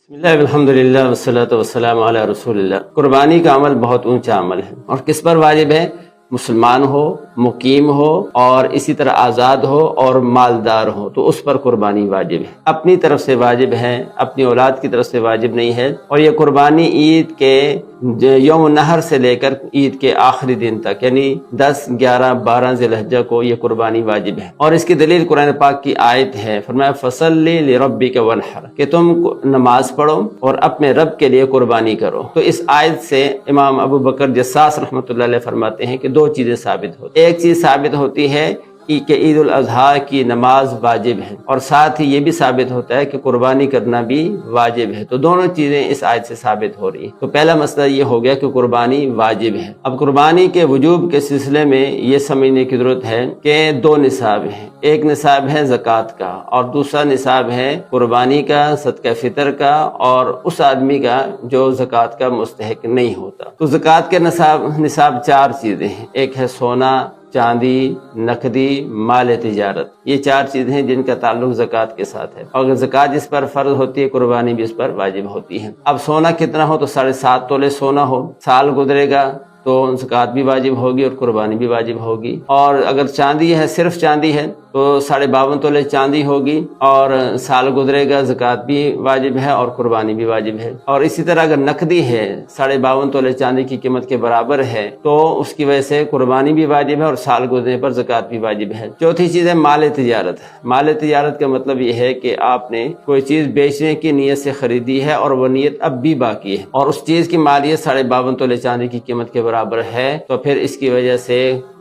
بسم اللہ الحمدللہ والصلاۃ والسلام علی رسول اللہ۔ قربانی کا عمل بہت اونچا عمل ہے، اور کس پر واجب ہے؟ مسلمان ہو، مقیم ہو، اور اسی طرح آزاد ہو اور مالدار ہو تو اس پر قربانی واجب ہے۔ اپنی طرف سے واجب ہے، اپنی اولاد کی طرف سے واجب نہیں ہے۔ اور یہ قربانی عید کے یوم نحر سے لے کر عید کے آخری دن تک، یعنی 10، 11، 12 ذی الحجہ کو یہ قربانی واجب ہے۔ اور اس کی دلیل قرآن پاک کی آیت ہے، فرمایا فَصَلِّ لِرَبِّكَ وَانْحَرْ، کہ تم نماز پڑھو اور اپنے رب کے لیے قربانی کرو۔ تو اس آیت سے امام ابو بکر جساس رحمۃ اللہ علیہ فرماتے ہیں کہ دو چیزیں ثابت ہوتی ہیں۔ ایک چیز ثابت ہوتی ہے کہ عید الاضحیٰ کی نماز واجب ہے، اور ساتھ ہی یہ بھی ثابت ہوتا ہے کہ قربانی کرنا بھی واجب ہے۔ تو دونوں چیزیں اس آیت سے ثابت ہو رہی ہیں۔ تو پہلا مسئلہ یہ ہو گیا کہ قربانی واجب ہے۔ اب قربانی کے وجوب کے سلسلے میں یہ سمجھنے کی ضرورت ہے کہ دو نصاب ہیں، ایک نصاب ہے زکوٰۃ کا اور دوسرا نصاب ہے قربانی کا، صدقہ فطر کا، اور اس آدمی کا جو زکوٰۃ کا مستحق نہیں ہوتا۔ تو زکوٰۃ کے نصاب چار چیزیں ہیں، ایک ہے سونا، چاندی، نقدی، مال تجارت۔ یہ چار چیزیں ہیں جن کا تعلق زکوٰۃ کے ساتھ ہے، اور اگر زکوٰۃ جس پر فرض ہوتی ہے قربانی بھی اس پر واجب ہوتی ہے۔ اب سونا کتنا ہو تو 7.5 تولے سونا ہو، سال گزرے گا تو زکوٰۃ بھی واجب ہوگی اور قربانی بھی واجب ہوگی۔ اور اگر چاندی ہے، صرف چاندی ہے تو 52.5 تولے چاندی ہوگی، اور سال گزرے گا زکوٰۃ بھی واجب ہے اور قربانی بھی واجب ہے۔ اور اسی طرح اگر نقدی ہے، 52.5 تولے چاندی کی قیمت کے برابر ہے تو اس کی وجہ سے قربانی بھی واجب ہے اور سال گزرنے پر زکوٰۃ بھی واجب ہے۔ چوتھی چیز ہے مال تجارت۔ مال تجارت کا مطلب یہ ہے کہ آپ نے کوئی چیز بیچنے کی نیت سے خریدی ہے اور وہ نیت اب بھی باقی ہے، اور اس چیز کی مالیت 52.5 تولے چاندی کی قیمت کے برابر ہے، تو پھر اس کی وجہ سے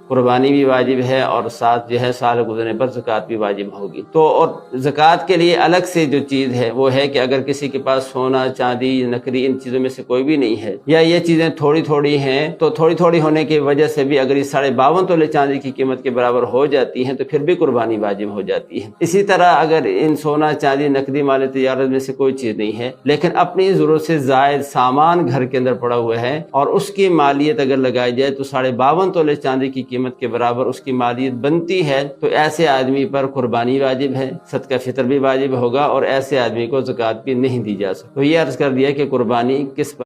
قربانی بھی واجب ہے اور ساتھ جو ہے سال گزرنے پر زکوٰۃ بھی واجب ہوگی۔ تو اور زکوٰۃ کے لیے الگ سے جو چیز ہے وہ ہے کہ اگر کسی کے پاس سونا، چاندی، نقدی ان چیزوں میں سے کوئی بھی نہیں ہے، یا یہ چیزیں تھوڑی تھوڑی ہیں، تو تھوڑی تھوڑی ہونے کی وجہ سے بھی اگر یہ 52.5 تولے چاندی کی قیمت کے برابر ہو جاتی ہیں تو پھر بھی قربانی واجب ہو جاتی ہے۔ اسی طرح اگر ان سونا، چاندی، نقدی، مال تجارت میں سے کوئی چیز نہیں ہے لیکن اپنی ضرورت سے زائد سامان گھر کے اندر پڑا ہوا ہے اور اس کی مالیت اگر لگائی جائے تو 52.5 تولے چاندی کی قیمت کے برابر اس کی مالیت بنتی ہے، تو ایسے آدمی پر قربانی واجب ہے، صدقہ فطر بھی واجب ہوگا، اور ایسے آدمی کو زکوٰۃ بھی نہیں دی جا سکتی۔ تو یہ عرض کر دیا کہ قربانی کس پر